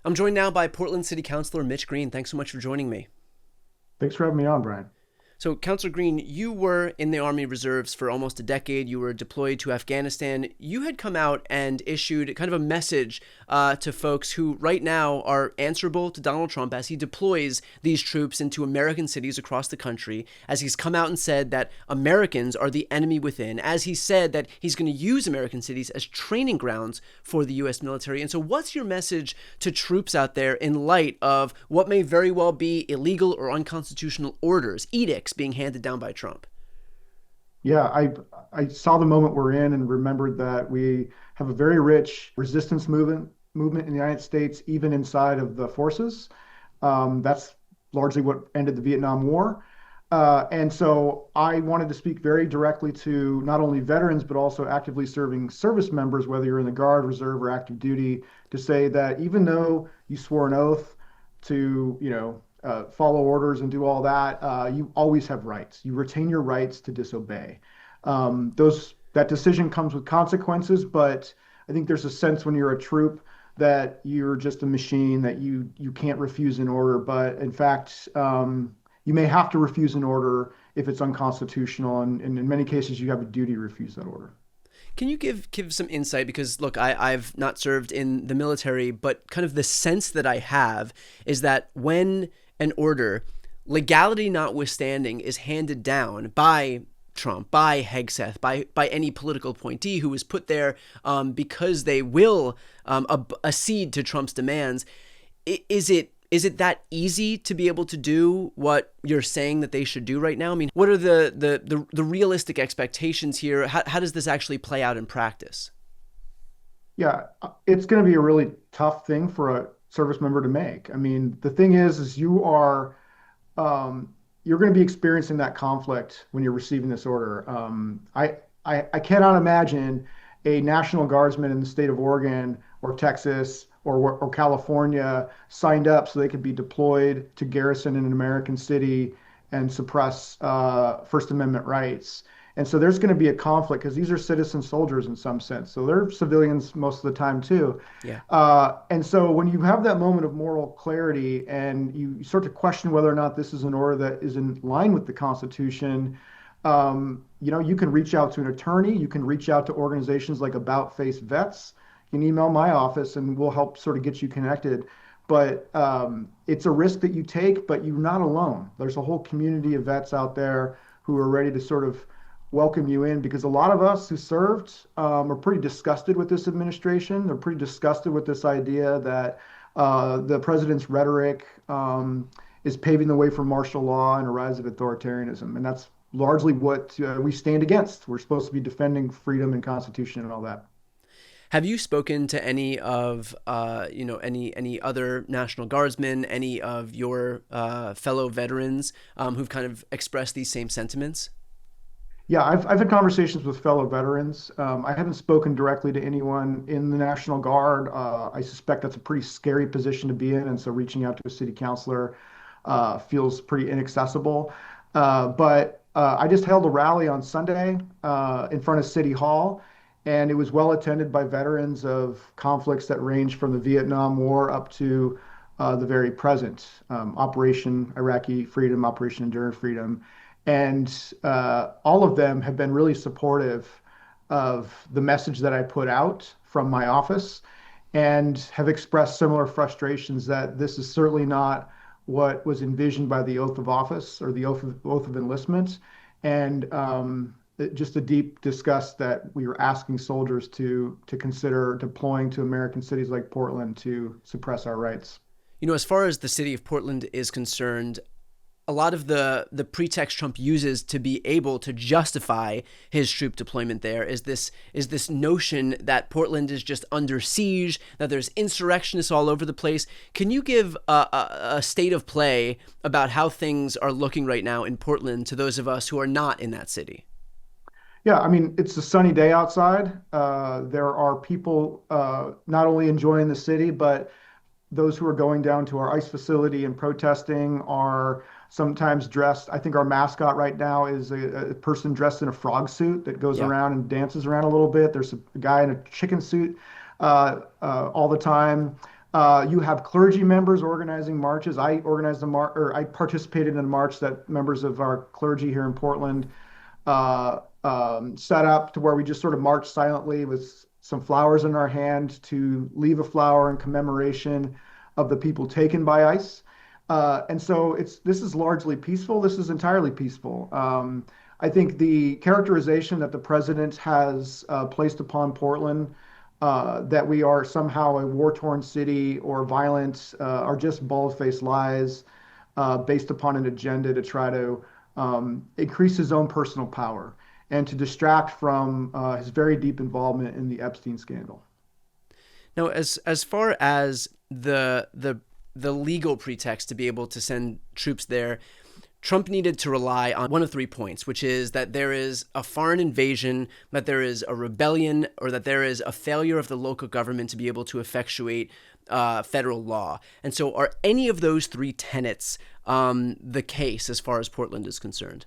I'm joined now by Portland City Councilor Mitch Green. Thanks so much for joining me. Thanks for having me on, Brian. So, Councilor Green, you were in the Army Reserves for almost a decade. You were deployed to Afghanistan. You had come out and issued kind of a message to folks who right now are answerable to Donald Trump as he deploys these troops into American cities across the country, as he's come out and said that Americans are the enemy within, as he said that he's going to use American cities as training grounds for the U.S. military. And so what's your message to troops out there in light of what may very well be illegal or unconstitutional orders, edicts, being handed down by Trump? Yeah, I saw the moment we're in and remembered that we have a very rich resistance movement in the United States, even inside of the forces. That's largely what ended the Vietnam War. And so I wanted to speak very directly to not only veterans, but also actively serving service members, whether you're in the Guard, Reserve, or active duty, to say that even though you swore an oath to, follow orders and do all that, you always have rights. You retain your rights to disobey. That decision comes with consequences, but I think there's a sense when you're a troop that you're just a machine, that you can't refuse an order. But in fact, you may have to refuse an order if it's unconstitutional, and in many cases, you have a duty to refuse that order. Can you give some insight? Because look, I've not served in the military, but kind of the sense that I have is that when an order, legality notwithstanding, is handed down by Trump, by Hegseth, by any political appointee who is put there because they will accede to Trump's demands, is it that easy to be able to do what you're saying that they should do right now? I mean, what are the realistic expectations here? How does this actually play out in practice? Yeah, it's going to be a really tough thing for a service member to make. I mean, the thing is you're going to be experiencing that conflict when you're receiving this order. I cannot imagine a National Guardsman in the state of Oregon or Texas or California signed up so they could be deployed to garrison in an American city and suppress First Amendment rights. And so there's going to be a conflict because these are citizen soldiers in some sense. So they're civilians most of the time too. Yeah. And so when you have that moment of moral clarity and you start to question whether or not this is an order that is in line with the Constitution, you can reach out to an attorney. You can reach out to organizations like About Face Vets. You can email my office and we'll help sort of get you connected. But it's a risk that you take, but you're not alone. There's a whole community of vets out there who are ready to sort of welcome you in, because a lot of us who served are pretty disgusted with this administration. They're pretty disgusted with this idea that the president's rhetoric is paving the way for martial law and a rise of authoritarianism. And that's largely what we stand against. We're supposed to be defending freedom and Constitution and all that. Have you spoken to any of any other National Guardsmen, any of your fellow veterans who've kind of expressed these same sentiments? Yeah, I've had conversations with fellow veterans. I haven't spoken directly to anyone in the National Guard. I suspect that's a pretty scary position to be in, and so reaching out to a city councilor feels pretty inaccessible. But I just held a rally on Sunday in front of City Hall, and it was well attended by veterans of conflicts that range from the Vietnam War up to the very present, Operation Iraqi Freedom, Operation Enduring Freedom. And all of them have been really supportive of the message that I put out from my office and have expressed similar frustrations that this is certainly not what was envisioned by the oath of office or the oath of enlistment. And just a deep disgust that we were asking soldiers to consider deploying to American cities like Portland to suppress our rights. As far as the city of Portland is concerned, a lot of the pretext Trump uses to be able to justify his troop deployment there is this notion that Portland is just under siege, that there's insurrectionists all over the place. Can you give a state of play about how things are looking right now in Portland to those of us who are not in that city? Yeah, I mean, it's a sunny day outside. There are people not only enjoying the city, but those who are going down to our ICE facility and protesting are sometimes dressed. I think our mascot right now is a person dressed in a frog suit that goes around and dances around a little bit. There's a guy in a chicken suit all the time. You have clergy members organizing marches. I organized or I participated in a march that members of our clergy here in Portland set up to where we just sort of marched silently with some flowers in our hand to leave a flower in commemoration of the people taken by ICE. And so this is largely peaceful. This is entirely peaceful. I think the characterization that the president has placed upon Portland, that we are somehow a war-torn city or violent, are just bald-faced lies based upon an agenda to try to increase his own personal power and to distract from his very deep involvement in the Epstein scandal. Now, as far as the legal pretext to be able to send troops there, Trump needed to rely on one of 3 points, which is that there is a foreign invasion, that there is a rebellion, or that there is a failure of the local government to be able to effectuate federal law. And so are any of those 3 tenets the case as far as Portland is concerned?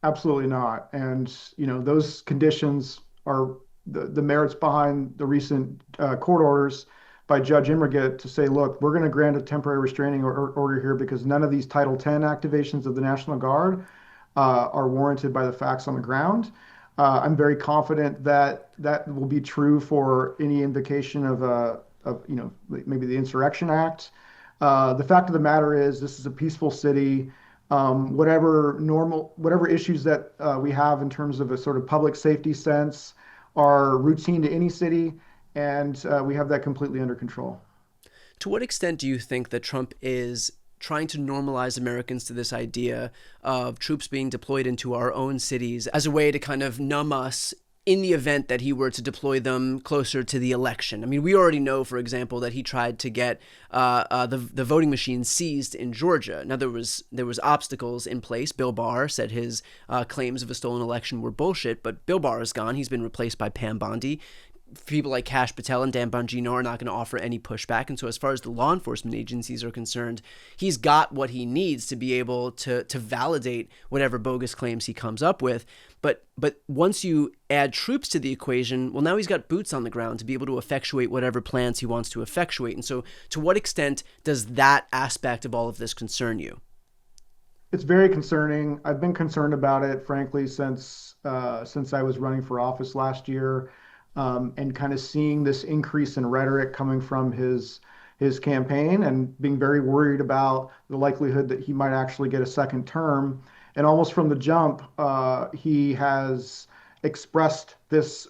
Absolutely not. And, those conditions are the merits behind the recent court orders by Judge Immerget to say, look, we're going to grant a temporary restraining order here because none of these Title X activations of the National Guard are warranted by the facts on the ground. I'm very confident that that will be true for any invocation of maybe the Insurrection Act. The fact of the matter is, this is a peaceful city. Whatever issues that we have in terms of a sort of public safety sense are routine to any city, and we have that completely under control. To what extent do you think that Trump is trying to normalize Americans to this idea of troops being deployed into our own cities as a way to kind of numb us in the event that he were to deploy them closer to the election? I mean, we already know, for example, that he tried to get the voting machines seized in Georgia. Now, there was obstacles in place. Bill Barr said his claims of a stolen election were bullshit, but Bill Barr is gone. He's been replaced by Pam Bondi. People like Kash Patel and Dan Bongino are not going to offer any pushback. And so as far as the law enforcement agencies are concerned, he's got what he needs to be able to validate whatever bogus claims he comes up with. But once you add troops to the equation, well, now he's got boots on the ground to be able to effectuate whatever plans he wants to effectuate. And so to what extent does that aspect of all of this concern you? It's very concerning. I've been concerned about it, frankly, since I was running for office last year. And kind of seeing this increase in rhetoric coming from his campaign and being very worried about the likelihood that he might actually get a second term. And almost from the jump, he has expressed this,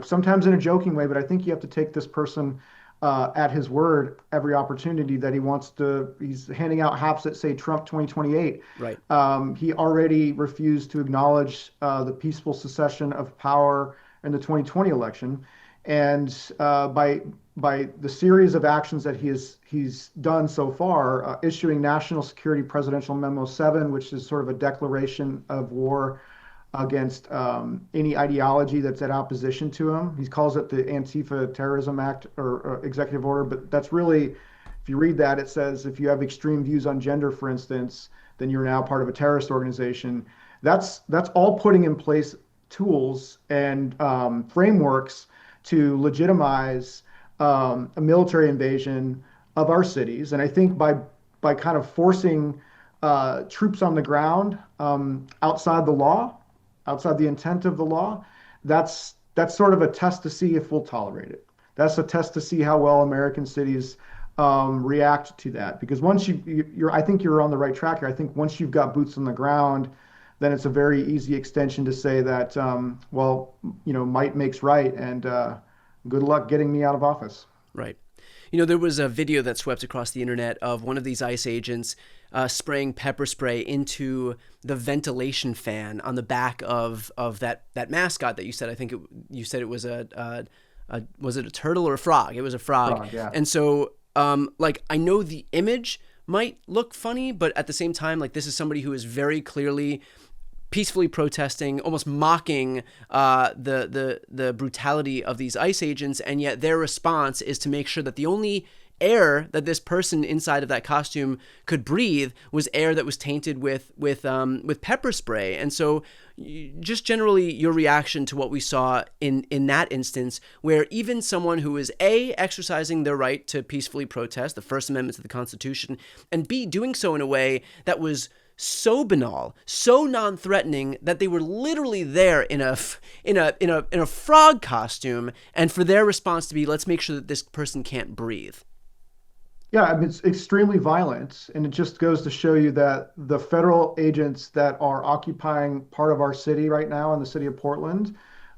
sometimes in a joking way, but I think you have to take this person at his word every opportunity that he's handing out haps that say Trump 2028. Right. He already refused to acknowledge the peaceful secession of power in the 2020 election, and by the series of actions that he's done so far, issuing National Security Presidential Memo 7, which is sort of a declaration of war against any ideology that's at opposition to him. He calls it the Antifa Terrorism Act or executive order, but that's really, if you read that, it says if you have extreme views on gender, for instance, then you're now part of a terrorist organization. That's all putting in place tools and frameworks to legitimize a military invasion of our cities. And I think by kind of forcing troops on the ground outside the law, outside the intent of the law, that's sort of a test to see if we'll tolerate it. That's a test to see how well American cities react to that. Because once I think you're on the right track here. I think once you've got boots on the ground, then it's a very easy extension to say that, might makes right, and good luck getting me out of office. Right. There was a video that swept across the internet of one of these ICE agents spraying pepper spray into the ventilation fan on the back of that mascot that you said. I think you said it was was it a turtle or a frog? It was a frog. Yeah. And so, I know the image might look funny, but at the same time, this is somebody who is very clearly peacefully protesting, almost mocking the brutality of these ICE agents, and yet their response is to make sure that the only air that this person inside of that costume could breathe was air that was tainted with pepper spray. And so just generally your reaction to what we saw in that instance, where even someone who is A, exercising their right to peacefully protest, the First Amendment to the Constitution, and B, doing so in a way that was so banal, so non-threatening that they were literally there in a frog costume, and for their response to be, let's make sure that this person can't breathe. Yeah, I mean, it's extremely violent, and it just goes to show you that the federal agents that are occupying part of our city right now in the city of Portland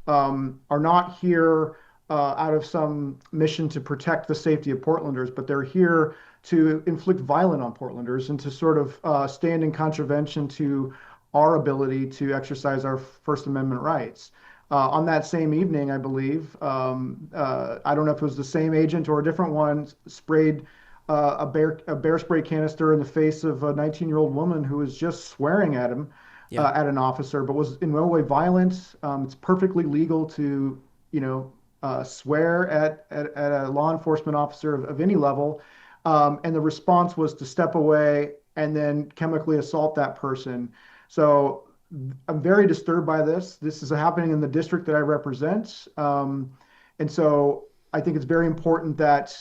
are not here out of some mission to protect the safety of Portlanders, but they're here to inflict violence on Portlanders and to sort of stand in contravention to our ability to exercise our First Amendment rights. On that same evening, I believe, I don't know if it was the same agent or a different one, sprayed a bear spray canister in the face of a 19-year-old woman who was just swearing at him, Yeah. at an officer, but was in no way violent. It's perfectly legal to, swear at a law enforcement officer of any level. And the response was to step away and then chemically assault that person. So I'm very disturbed by this. This is happening in the district that I represent. And so I think it's very important that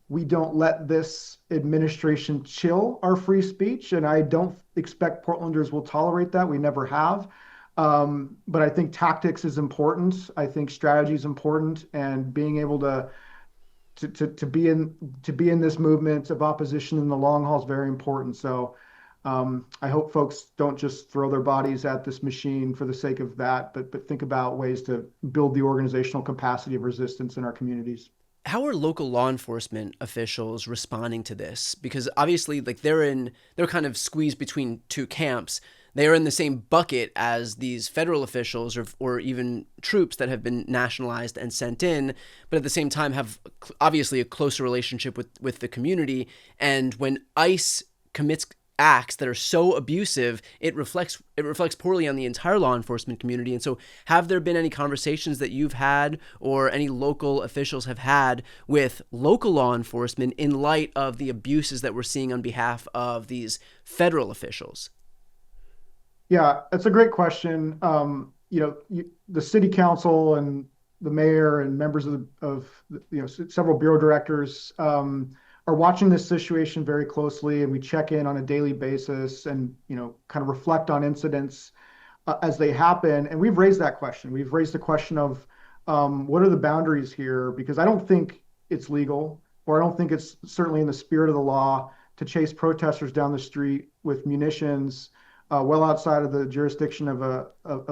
we don't let this administration chill our free speech. And I don't expect Portlanders will tolerate that. We never have. But I think tactics is important. I think strategy is important, and being able to be in this movement of opposition in the long haul is very important. So I hope folks don't just throw their bodies at this machine for the sake of that, but think about ways to build the organizational capacity of resistance in our communities. How are local law enforcement officials responding to this? Because obviously, like, they're kind of squeezed between two camps. They are in the same bucket as these federal officials or even troops that have been nationalized and sent in, but at the same time have obviously a closer relationship with the community. And when ICE commits acts that are so abusive, it reflects poorly on the entire law enforcement community. And so, have there been any conversations that you've had or any local officials have had with local law enforcement in light of the abuses that we're seeing on behalf of these federal officials? Yeah, that's a great question. The city council and the mayor and members of several bureau directors are watching this situation very closely, and we check in on a daily basis and kind of reflect on incidents as they happen. And we've raised that question. We've raised the question of what are the boundaries here? Because I don't think it's legal, or I don't think it's certainly in the spirit of the law to chase protesters down the street with munitions well outside of the jurisdiction of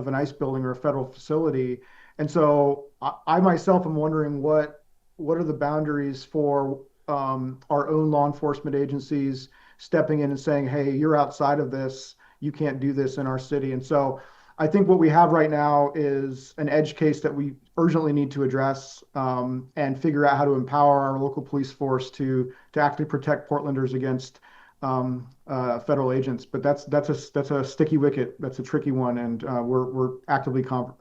an ICE building or a federal facility. And so I myself am wondering what are the boundaries for our own law enforcement agencies stepping in and saying, hey, you're outside of this. You can't do this in our city. And so I think what we have right now is an edge case that we urgently need to address and figure out how to empower our local police force to actually protect Portlanders against federal agents. But that's a sticky wicket. That's a tricky one, and we're actively talking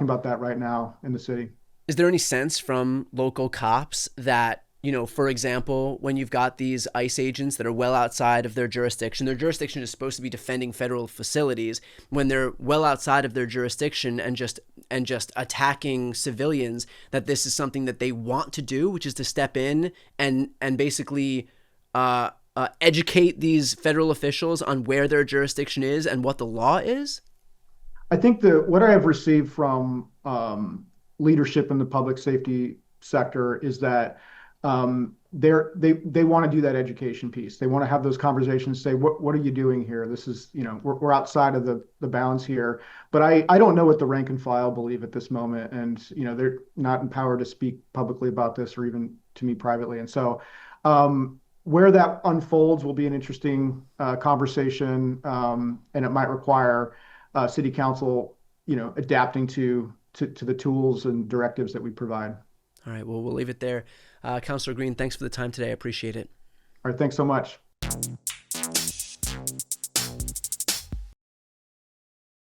about that right now in the city. Is there any sense from local cops that, for example, when you've got these ICE agents that are well outside of their jurisdiction is supposed to be defending federal facilities, when they're well outside of their jurisdiction and just attacking civilians, that this is something that they want to do, which is to step in and basically educate these federal officials on where their jurisdiction is and what the law is? I think what I have received from leadership in the public safety sector is that they want to do that education piece. They want to have those conversations, say, what are you doing here? This is, we're outside of the bounds here. But I don't know what the rank and file believe at this moment. And, they're not empowered to speak publicly about this or even to me privately. And so where that unfolds will be an interesting conversation. And it might require city council, adapting to the tools and directives that we provide. All right. Well, we'll leave it there. Councilor Green, thanks for the time today. I appreciate it. All right. Thanks so much.